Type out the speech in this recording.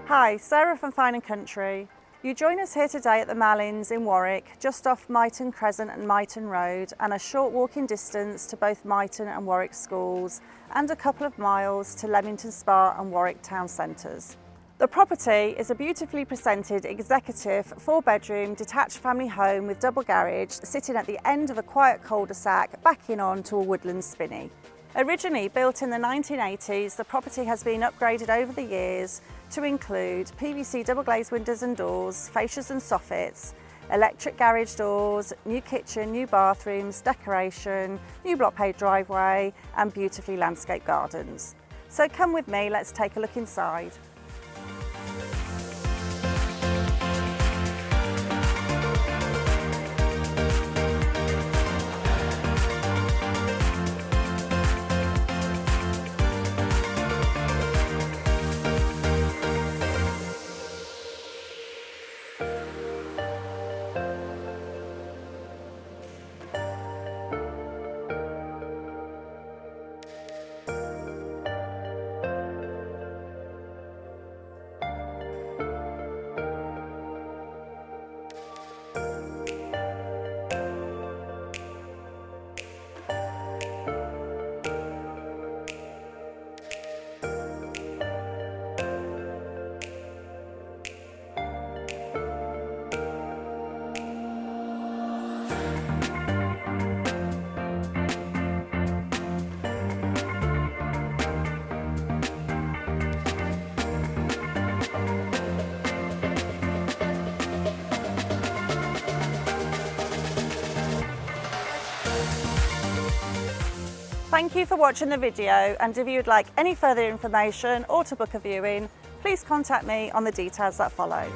Hi, Sarah from Fine & Country. You join us here today at the Mallins in Warwick, just off Myton Crescent and Myton Road, and a short walking distance to both Myton and Warwick schools, and a couple of miles to Leamington Spa and Warwick town centres. The property is a beautifully presented executive 4-bedroom detached family home with double garage sitting at the end of a quiet cul-de-sac backing on to a woodland spinney. Originally built in the 1980s, the property has been upgraded over the years to include PVC double glazed windows and doors, fascias and soffits, electric garage doors, new kitchen, new bathrooms, decoration, new block paved driveway and beautifully landscaped gardens. So come with me, let's take a look inside. Thank you for watching the video, and if you'd like any further information or to book a viewing, please contact me on the details that follow.